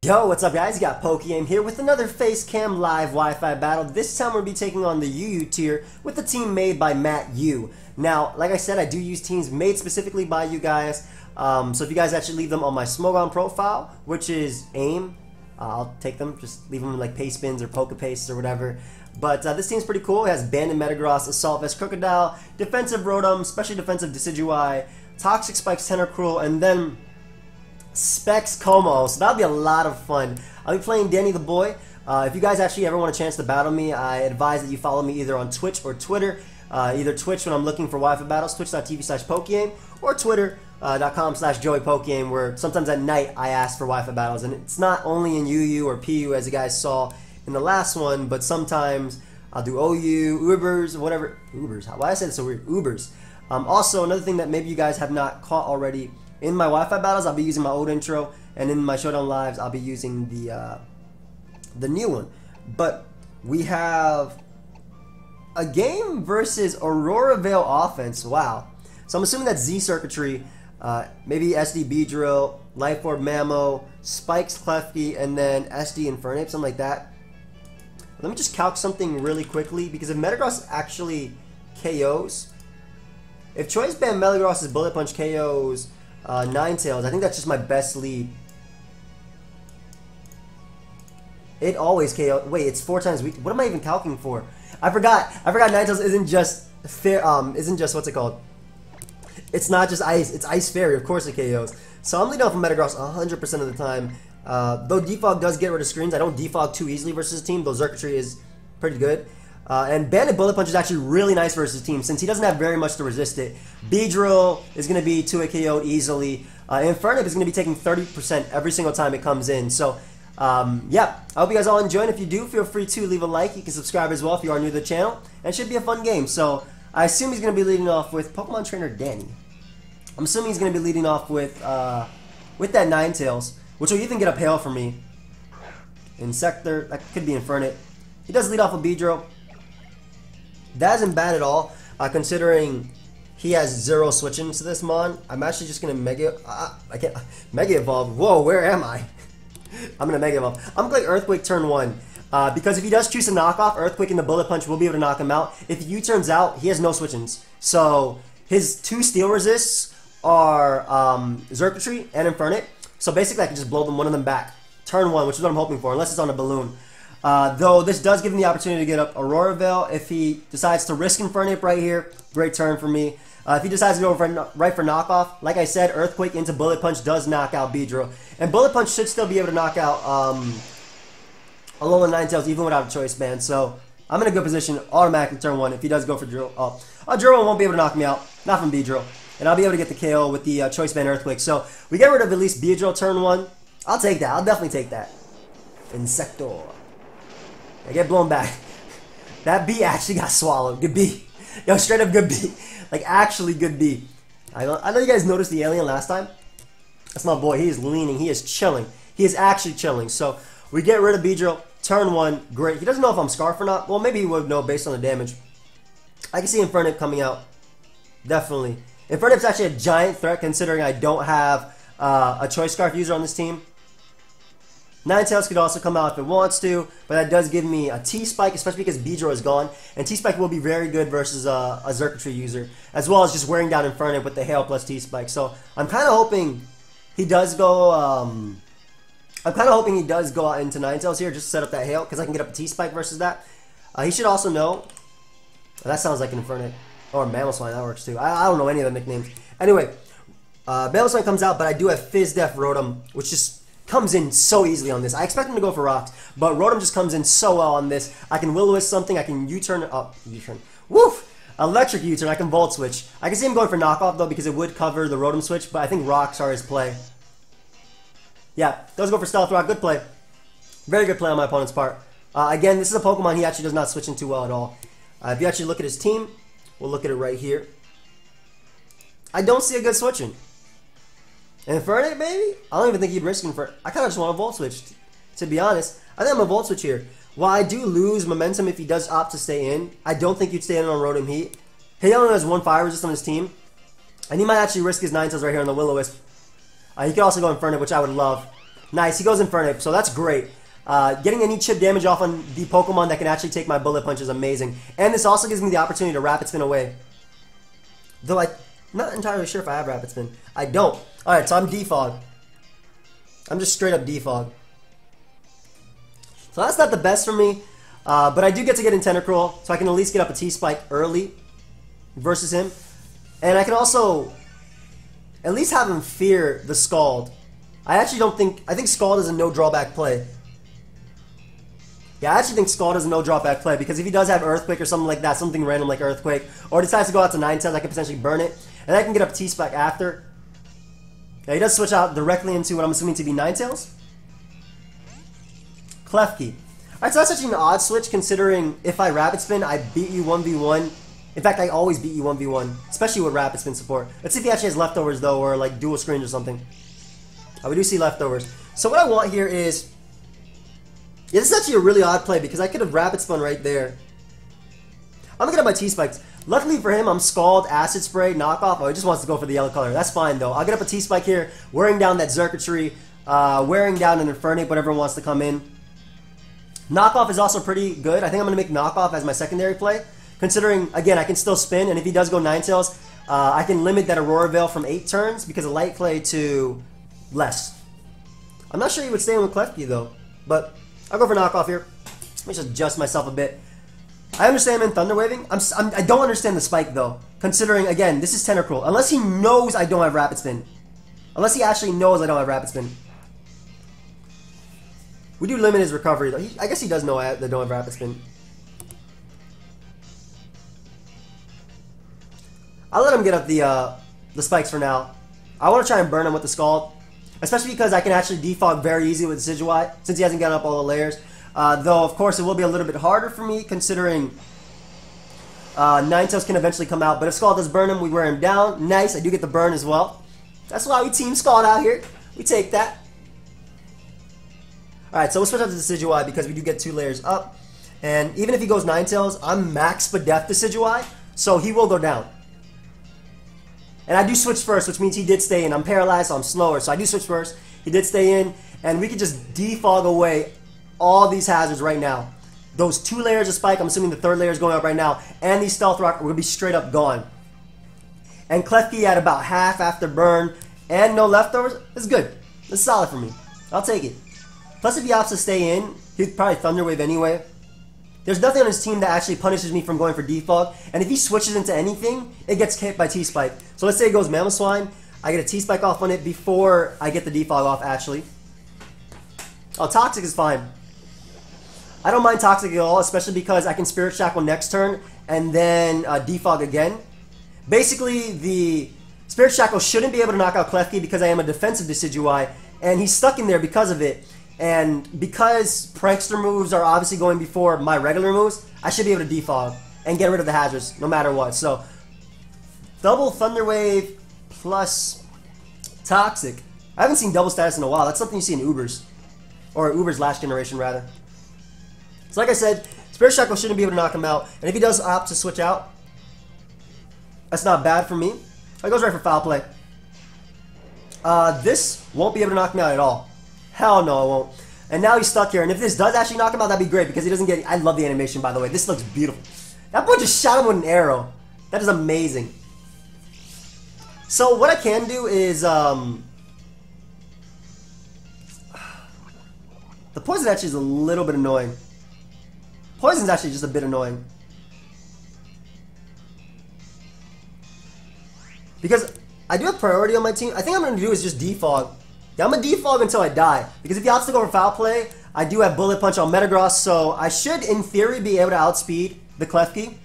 Yo, what's up guys? You got PokeaimMD here with another Facecam live Wi-Fi battle. This time we're going to be taking on the UU tier with the team made by Matt U. Now, like I said, I do use teams made specifically by you guys. So if you guys actually leave them on my Smogon profile, which is AIM, I'll take them. Just leave them in like paste bins or Poke Pastes or whatever. But this team's pretty cool. It has Banded Metagross, Assault Vest Crocodile, Defensive Rotom, Special Defensive Decidueye, Toxic Spikes Tentacruel, and then Specs Como, so that'll be a lot of fun. I'll be playing DannyTheBoy. If you guys actually ever want a chance to battle me, I advise that you follow me either on Twitch or Twitter. Either Twitch when I'm looking for Wi-Fi battles, twitch.tv/PokeaimMD, or twitter.com/JoeyPokeaim, where sometimes at night I ask for Wi-Fi battles. And it's not only in UU or PU as you guys saw in the last one, but sometimes I'll do OU, Ubers, whatever. Ubers, why I said it so weird? Ubers. Also, another thing that maybe you guys have not caught already, in my Wi-Fi battles, I'll be using my old intro, and in my Showdown Lives, I'll be using the new one. But we have a game versus Aurora Veil offense. Wow. So I'm assuming that's Z Circuitry, maybe SD Beedrill, Life Orb Mammo, Spikes Klefki, and then SD Infernape, something like that. Let me just calc something really quickly, because if Metagross actually KOs, if Choice Band Metagross's Bullet Punch KOs Ninetales, I think that's just my best lead. It always KO. Wait, it's 4 times weak. What am I even calculating for? I forgot Ninetales isn't just fair. Isn't just what's it called? It's not just ice. It's Ice Fairy. Of course it KOs. So I'm leading off of Metagross 100% of the time. Though Defog does get rid of screens, I don't defog too easily versus a team. Though Circuitry is pretty good. And Banded Bullet Punch is actually really nice versus team since he doesn't have very much to resist it. Beedrill is going to be 2-hit KO'd easily. Infernape is going to be taking 30% every single time it comes in. So, yeah, I hope you guys all enjoy. If you do, feel free to leave a like. You can subscribe as well if you are new to the channel. And it should be a fun game. So, I assume he's going to be leading off with Pokemon Trainer Danny. I'm assuming he's going to be leading off with that Ninetales, which will even get a Pale for me. Insector, that could be Infernape. He does lead off with Beedrill. That isn't bad at all, considering he has 0 switching to this mon. I'm actually just gonna Mega Evolve. Whoa, where am I? I'm gonna Mega Evolve. I'm gonna play Earthquake turn 1, because if he does choose to knock off, Earthquake and the Bullet Punch will be able to knock him out. If U turns out, he has no switchings. So his 2 steel resists are Circuitry and Infernape. So basically, I can just blow one of them back. Turn 1, which is what I'm hoping for, unless it's on a balloon. Though this does give him the opportunity to get up Aurora Veil if he decides to risk Infernape right here. Great turn for me. If he decides to go right for knockoff, like I said, Earthquake into Bullet Punch does knock out Beedrill. And Bullet Punch should still be able to knock out Alolan Ninetales even without a Choice Band. So I'm in a good position automatically turn 1 if he does go for Drill. Drill won't be able to knock me out, not from Beedrill. And I'll be able to get the KO with the Choice Band Earthquake. So we get rid of at least Beedrill turn 1. I'll take that. I'll definitely take that. Insector. I get blown back. That bee actually got swallowed. Good bee. Yo, straight up good bee. Like, actually good bee. I know you guys noticed the alien last time. That's my boy. He is leaning. He is chilling. He is actually chilling. So, we get rid of Beedrill. Turn 1. Great. He doesn't know if I'm Scarf or not. Well, maybe he would know based on the damage. I can see Infernape coming out. Definitely. Infernape's actually a giant threat considering I don't have a Choice Scarf user on this team. Ninetales could also come out if it wants to, but that does give me a T-Spike, especially because Beedrill is gone. And T-Spike will be very good versus a Circuitry user, as well as just wearing down Infernape with the Hail plus T-Spike. So I'm kind of hoping he does go. I'm kind of hoping he does go out into Ninetales here, just to set up that Hail, because I can get up a T-Spike versus that. He should also know. That sounds like an Infernape or Mamoswine. That works too. I don't know any of the nicknames. Anyway, Mamoswine comes out, but I do have Fizz Def Rotom, which just comes in so easily on this. I expect him to go for rocks, but Rotom just comes in so well on this. I can Will-O-Wisp something. I can U-turn. Oh, U-turn. Woof! Electric U-turn. I can Volt Switch. I can see him going for knockoff, though, because it would cover the Rotom switch, but I think rocks are his play. Yeah, does go for Stealth Rock. Good play. Very good play on my opponent's part. Again, this is a Pokemon he actually does not switch into well at all. If you actually look at his team, we'll look at it right here. I don't see a good switching. Infernape, maybe? I don't even think he'd risk Infernape. I kind of just want a Volt Switch, to be honest. I think I'm a Volt Switch here. While I do lose momentum if he does opt to stay in, I don't think you'd stay in on Rotom Heat. He only has 1 Fire Resist on his team. And he might actually risk his Ninetales right here on the Will-O-Wisp. He could also go Infernape, which I would love. Nice, he goes Infernape, so that's great. Getting any chip damage off on the Pokemon that can actually take my Bullet Punch is amazing. And this also gives me the opportunity to Rapid Spin away. Though I'm not entirely sure if I have Rapid Spin. I don't. Alright, so I'm Defog. I'm just straight up Defog. So that's not the best for me. But I do get to get in Tentacruel, so I can at least get up a T-Spike early versus him. And I can also at least have him fear the Scald. I think Scald is a no drawback play. Yeah, I actually think Scald is a no drawback play because if he does have Earthquake or something like that, something random like Earthquake, or decides to go out to Ninetales, I can potentially burn it. And I can get up T-Spike after. Yeah, he does switch out directly into what I'm assuming to be Ninetales. Klefki. Alright, so that's actually an odd switch considering if I Rapid Spin, I beat you 1v1. In fact, I always beat you 1v1, especially with Rapid Spin support. Let's see if he actually has leftovers though, or like dual screens or something. We do see leftovers. So what I want here is... Yeah, this is actually a really odd play because I could have Rapid Spun right there. I'm gonna get up my T-Spikes. Luckily for him, I'm Scald, Acid Spray, Knockoff. Oh, he just wants to go for the yellow color. That's fine though. I'll get up a T-Spike here, wearing down that Xurkitree, wearing down an Infernape, whatever wants to come in. Knockoff is also pretty good. I think I'm going to make Knockoff as my secondary play. Considering, again, I can still spin, and if he does go Ninetales, I can limit that Aurora Veil from 8 turns because of Light Clay to less. I'm not sure he would stay in with Klefki though, but I'll go for Knockoff here. Let me just adjust myself a bit. I understand him in Thunder Waving. I don't understand the Spike though, considering, again, this is Tentacruel. Unless he knows I don't have Rapid Spin. Unless he actually knows I don't have Rapid Spin. We do limit his recovery though. I guess he does know I don't have Rapid Spin. I'll let him get up the spikes for now. I want to try and burn him with the Scald. Especially because I can actually defog very easy with Decidueye, since he hasn't gotten up all the layers. Though, of course, it will be a little bit harder for me, considering Ninetales can eventually come out. But if Scald does burn him, we wear him down. Nice, I do get the burn as well. That's why we team Scald out here. We take that. Alright, so we'll switch out to Decidueye because we do get 2 layers up. And even if he goes Ninetales, I'm max Spadef Decidueye, so he will go down. And I do switch first, which means he did stay in. I'm paralyzed, so I'm slower, so I do switch first. He did stay in, and we could just defog away all these hazards right now. Those 2 layers of Spike, I'm assuming the 3rd layer is going up right now, and these Stealth Rock are going to be straight up gone. And Klefki at about half after burn, and no leftovers, it's good. It's solid for me. I'll take it. Plus, if he opts to stay in, he'd probably Thunder Wave anyway. There's nothing on his team that actually punishes me from going for defog, and if he switches into anything, it gets hit by T-Spike. So let's say it goes Mamoswine, I get a T-Spike off on it before I get the defog off, actually. Oh, Toxic is fine. I don't mind Toxic at all, especially because I can Spirit Shackle next turn, and then defog again. Basically, the Spirit Shackle shouldn't be able to knock out Klefki because I am a defensive Decidueye, and he's stuck in there because of it. And because Prankster moves are obviously going before my regular moves, I should be able to defog and get rid of the hazards no matter what. So, double Thunder Wave plus Toxic. I haven't seen double status in a while. That's something you see in Ubers. Or Uber's last generation, rather. So like I said, Spirit Shackle shouldn't be able to knock him out. And if he does opt to switch out, that's not bad for me. He goes right for Foul Play. This won't be able to knock me out at all. Hell no, it won't. And now he's stuck here. And if this does actually knock him out, that'd be great because he doesn't get... I love the animation, by the way. This looks beautiful. That boy just shot him with an arrow. That is amazing. So what I can do is... The poison actually is a little bit annoying. Poison's actually just a bit annoying. Because I do have priority on my team. I think I'm going to do is just defog. Yeah, I'm going to defog until I die. Because if he opts to go for Foul Play, I do have Bullet Punch on Metagross, so I should, in theory, be able to outspeed the Klefki.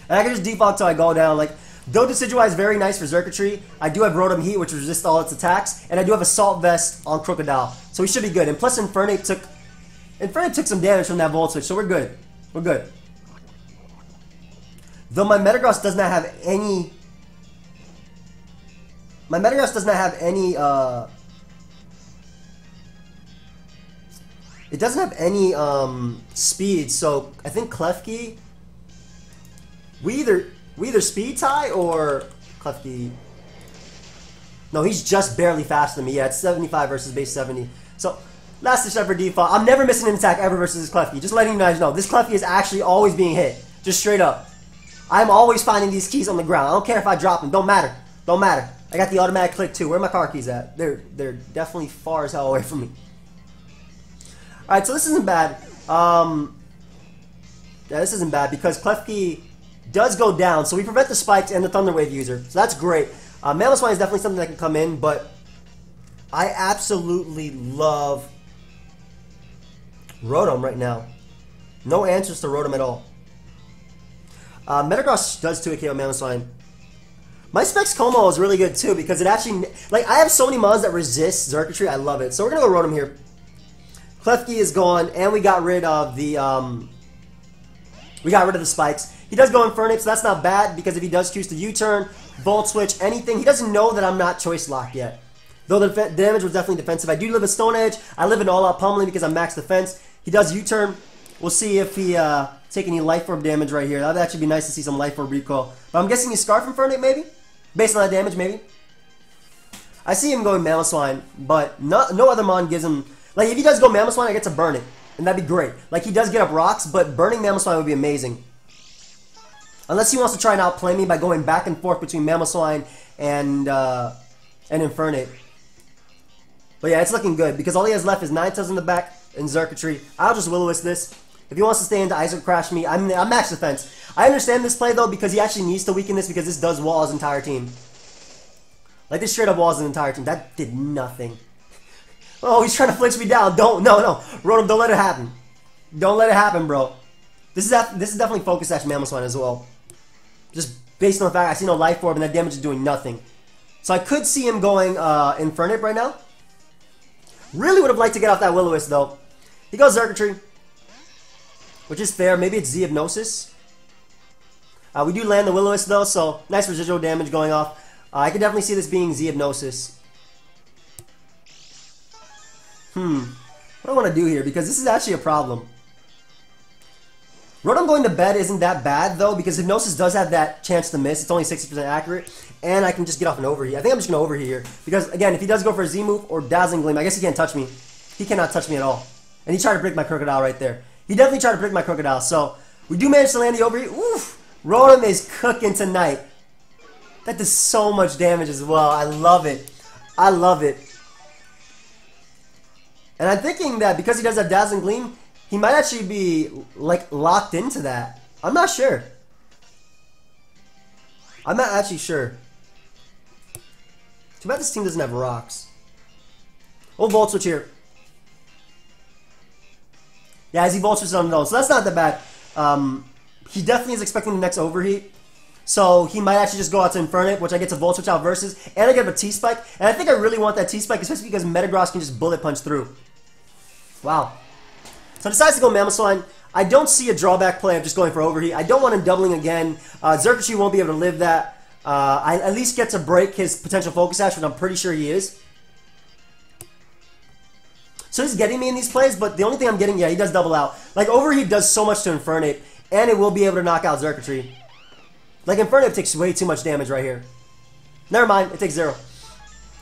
And I can just defog till I go down. Like, though Decidueye is very nice for Xurkitree, I do have Rotom Heat, which resists all its attacks, and I do have Assault Vest on Crocodile. So he should be good. And plus Infernape took some damage from that Volt Switch, so we're good. We're good. Though my Metagross does not have any... My Metagross does not have any, It doesn't have any, speed, so I think Klefki... We either speed tie or Klefki... No, he's just barely faster than me. Yeah, it's 75 versus base 70. So, last step for default. I'm never missing an attack ever versus this Klefki. Just letting you guys know. This Klefki is actually always being hit. Just straight up. I'm always finding these keys on the ground. I don't care if I drop them. Don't matter. Don't matter. I got the automatic click too. Where are my car keys at? They're definitely far as hell away from me. Alright, so this isn't bad. Yeah, this isn't bad because Klefki does go down. So we prevent the spikes and the Thunder Wave user. So that's great. Mamoswine is definitely something that can come in, but I absolutely love ROTOM right now. No answers to ROTOM at all. Metagross does 2 KO Mamoswine. My Specs Como is really good too because it actually, like, I have so many mons that resist Xurkitree. I love it. So we're gonna go ROTOM here. Klefki is gone, and we got rid of the spikes. He does go Infernape, so that's not bad because if he does choose to U-turn, Volt Switch, anything, he doesn't know that I'm not choice locked yet. Though the damage was definitely defensive. I do live a Stone Edge. I live in all-out pummeling because I'm max defense. He does U-turn. We'll see if he take any Life Orb damage right here. That would actually be nice to see some Life Orb recoil. But I'm guessing he's Scarf Infernape maybe? Based on that damage, maybe? I see him going Mamoswine, but no other mon gives him... Like, if he does go Mamoswine, I get to burn it. And that'd be great. Like, he does get up rocks, but burning Mamoswine would be amazing. Unless he wants to try and outplay me by going back and forth between Mamoswine and Infernape. But yeah, it's looking good, because all he has left is Ninetales in the back and Xurkitree. I'll just Will-O-Wisp this. If he wants to stay into Ice Orb Crash me, I'm max defense. I understand this play, though, because he actually needs to weaken this, because this does wall his entire team. Like, this straight up walls his entire team. That did nothing. Oh, he's trying to flinch me down. No. ROTOM, don't let it happen. Don't let it happen, bro. This is definitely Focus Sash Mamoswine as well. Just based on the fact I see no Life Orb and that damage is doing nothing. So I could see him going Infernape right now. Really would have liked to get off that Will-O-Wisp, though. He goes Xurkitree, which is fair. Maybe it's Z-Hypnosis. We do land the Will-O-Wisp, though, so nice residual damage going off. I can definitely see this being Z-Hypnosis. What do I want to do here? Because this is actually a problem. ROTOM going to bed isn't that bad, though, because Hypnosis does have that chance to miss. It's only 60% accurate, and I can just get off an Overheat. I think I'm just going to Overheat here. Because, again, if he does go for a Z-move or Dazzling Gleam, I guess he can't touch me. He cannot touch me at all. And he tried to break my Crocodile right there. He definitely tried to break my Crocodile, so we do manage to land the Overheat. Oof! ROTOM is cooking tonight. That does so much damage as well. I love it. I love it. And I'm thinking that because he does have Dazzling Gleam, he might actually be, like, locked into that. I'm not sure. I'm not actually sure. Too bad this team doesn't have rocks. We'll Volt Switch here. Yeah, as he Volt Switches on those. So that's not that bad. He definitely is expecting the next Overheat. So he might actually just go out to Infernape, which I get to Volt Switch out versus. And I get a T-Spike. And I think I really want that T-Spike, especially because Metagross can just Bullet Punch through. Wow. So decides to go Mamoswine. I don't see a drawback play of just going for Overheat. I don't want him doubling again. Xurkitree won't be able to live that. I at least get to break his potential Focus Sash, which I'm pretty sure he is. So he's getting me in these plays, but the only thing I'm getting, yeah, he does double out. Like, Overheat does so much to Infernape, and it will be able to knock out Xurkitree. Like, Infernape takes way too much damage right here. Never mind, it takes 0.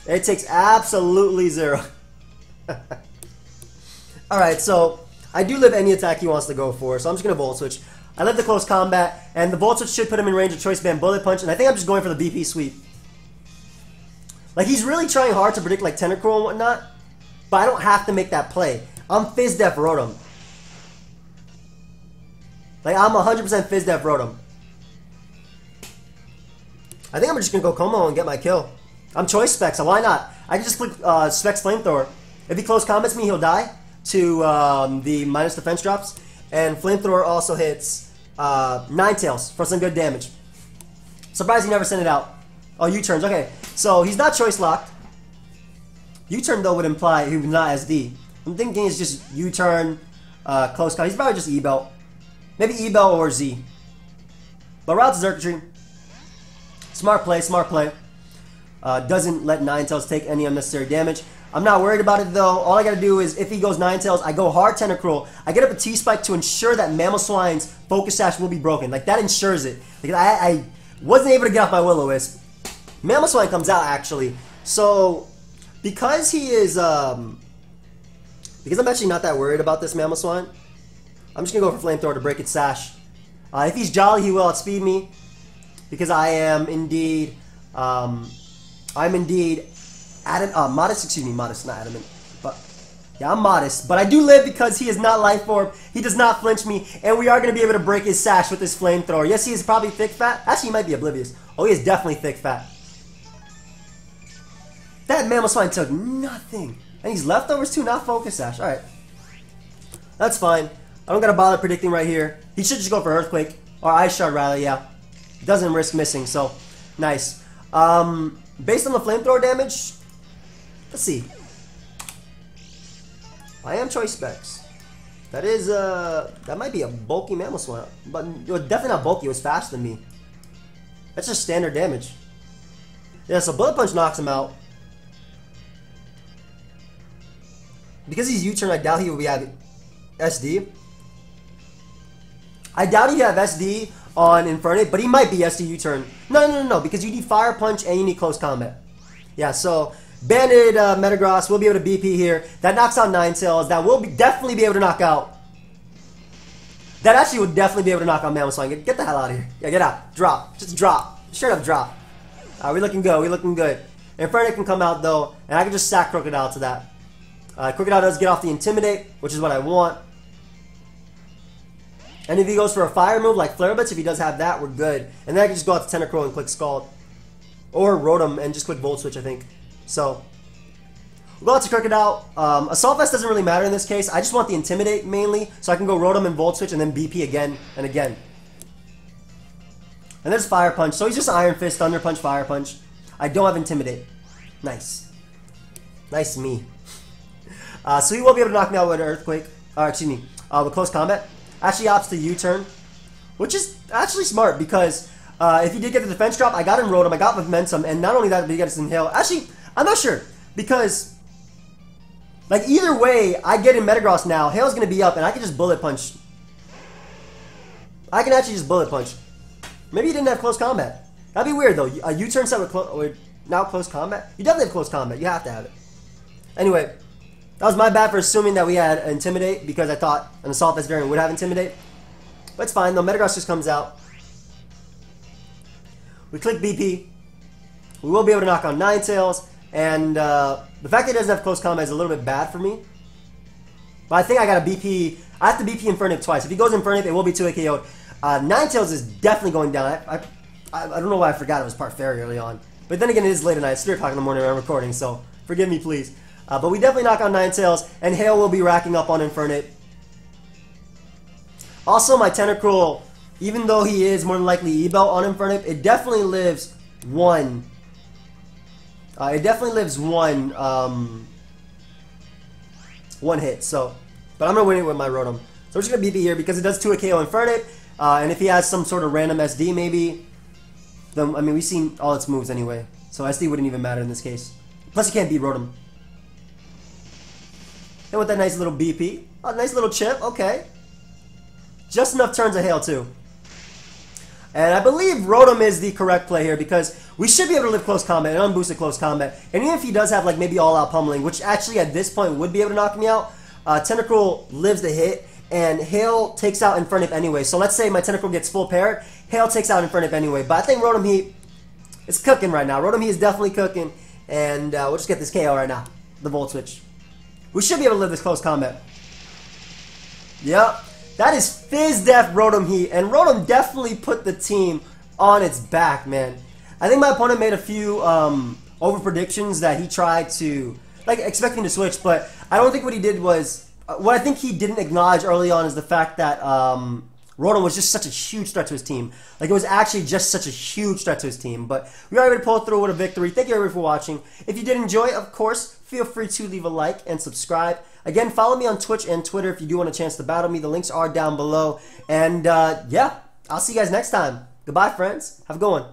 It takes absolutely 0. Alright, so I do live any attack he wants to go for, so I'm just going to Volt Switch. I live the Close Combat, and the Volt Switch should put him in range of Choice Band Bullet Punch, and I think I'm just going for the BP Sweep. Like, he's really trying hard to predict, like, Tentacruel and whatnot, but I don't have to make that play. I'm Fizz Def ROTOM. Like, I'm 100% Fizz Def ROTOM. I think I'm just going to go Como and get my kill. I'm Choice Specs, so why not? I can just click Specs Flamethrower. If he Close Combats me, he'll die to the minus defense drops. And Flamethrower also hits Ninetales for some good damage. Surprised he never sent it out. Oh, U-turns, okay. So he's not Choice Locked. U-turn, though, would imply he was not SD. I'm thinking it's just U-turn, Close Combat. He's probably just E-Belt. Maybe E-Belt or Z. But route to Xurkitree. Smart play, smart play. Doesn't let Ninetales take any unnecessary damage. I'm not worried about it, though. All I gotta do is, if he goes Ninetales, I go hard Tentacruel. I get up a T-Spike to ensure that Mamoswine's Focus Sash will be broken. Like, that ensures it. Like, I wasn't able to get off my Will-O-Wisp. Mamoswine comes out, actually. So, because he is, because I'm actually not that worried about this Mamoswine, I'm just going to go for Flamethrower to break its sash. If he's Jolly, he will outspeed me, because I am indeed, modest, excuse me, modest, not adamant, but, yeah, I'm modest, but I do live because he is not Life Orb, he does not flinch me, and we are going to be able to break his sash with this Flamethrower. Yes, he is probably thick fat, actually he might be oblivious. Oh, he is definitely thick fat. That Mamoswine took nothing. And he's leftovers too, not Focus Sash. Alright. That's fine. I don't gotta bother predicting right here. He should just go for Earthquake. Or Ice Shard rather, yeah. Doesn't risk missing, so nice. Based on the Flamethrower damage, let's see. I am Choice Specs. That is, that might be a bulky Mamoswine. But it was definitely not bulky, it was faster than me. That's just standard damage. Yeah, so Bullet Punch knocks him out. Because he's U-turn, I doubt he will be at SD. I doubt he have SD on Infernape, but he might be SD U-turn. No, because you need Fire Punch and you need Close Combat. Yeah, so Banded Metagross will be able to BP here. That knocks out Ninetales. That will definitely be able to knock out. That actually would definitely be able to knock out Mamoswine. Get the hell out of here. Yeah, get out. Drop. Just drop. Straight up drop. We're looking good. We're looking good. Infernape can come out though, and I can just sack Crocodile to that. Crocodile does get off the Intimidate, which is what I want. And if he goes for a fire move like Flare Blitz, if he does have that, we're good. And then I can just go out to Tentacruel and click Scald. Or Rotom and just click Volt Switch, I think. So, we'll go out to Crocodile. Assault Vest doesn't really matter in this case. I just want the Intimidate mainly, so I can go Rotom and Volt Switch and then BP again and again. And there's Fire Punch. So he's just Iron Fist, Thunder Punch, Fire Punch. I don't have Intimidate. Nice. Nice me. So he will be able to knock me out with Earthquake, with Close Combat. Actually opts to U-turn, which is actually smart because if he did get the defense drop, I got him Rotom, I got Momentum, and not only that, but he gets Inhale. Actually, I'm not sure because, like, either way, I get in Metagross now. Hail's going to be up, and I can just Bullet Punch. I can actually just Bullet Punch. Maybe he didn't have Close Combat. That'd be weird though. A U-turn set with now Close Combat. You definitely have Close Combat. You have to have it. Anyway. That was my bad for assuming that we had Intimidate because I thought an Assault Vest variant would have Intimidate. But it's fine though. Metagross just comes out. We click BP. We will be able to knock on Ninetales. And the fact that it doesn't have Close Combat is a little bit bad for me. But I think I got to BP. I have to BP Infernape twice. If he goes Infernape, it will be 2 KO'd. Ninetales is definitely going down. I don't know why I forgot it was part fairy early on. But then again, it is late at night. It's 3 o'clock in the morning when I'm recording. So forgive me, please. But we definitely knock on Ninetales, and Hail will be racking up on Infernape. Also, my Tentacruel, even though he is more than likely E-Belt on Infernape, it definitely lives one. One hit. So, but I'm gonna win it with my Rotom. So we're just gonna BP here because it does 2 KO Infernape, and if he has some sort of random SD, maybe. Then I mean, we've seen all its moves anyway, so SD wouldn't even matter in this case. Plus, you can't beat Rotom. And with that nice little BP. Oh, nice little chip. Okay. Just enough turns of Hail, too. And I believe Rotom is the correct play here because we should be able to live Close Combat and unboosted Close Combat. And even if he does have, like, maybe all-out pummeling, which actually at this point would be able to knock me out, Tentacruel lives the hit, and Hail takes out Infernape anyway. So let's say my Tentacruel gets full parrot, Hail takes out Infernape anyway. But I think Rotom Heat is cooking right now. Rotom Heat is definitely cooking, and we'll just get this KO right now. The Volt Switch. We should be able to live this Close Combat. Yep. That is Fizz Def Rotom Heat. And Rotom definitely put the team on its back, man. I think my opponent made a few over predictions that he tried to, like, expecting to switch. But I don't think what he did was, what I think he didn't acknowledge early on is the fact that Rotom was just such a huge threat to his team. Like, it was actually just such a huge threat to his team. But we are able to pull through with a victory. Thank you everybody for watching. If you did enjoy, of course, feel free to leave a like and subscribe. Again, follow me on Twitch and Twitter if you do want a chance to battle me. The links are down below. And, yeah, I'll see you guys next time. Goodbye, friends. Have a good one.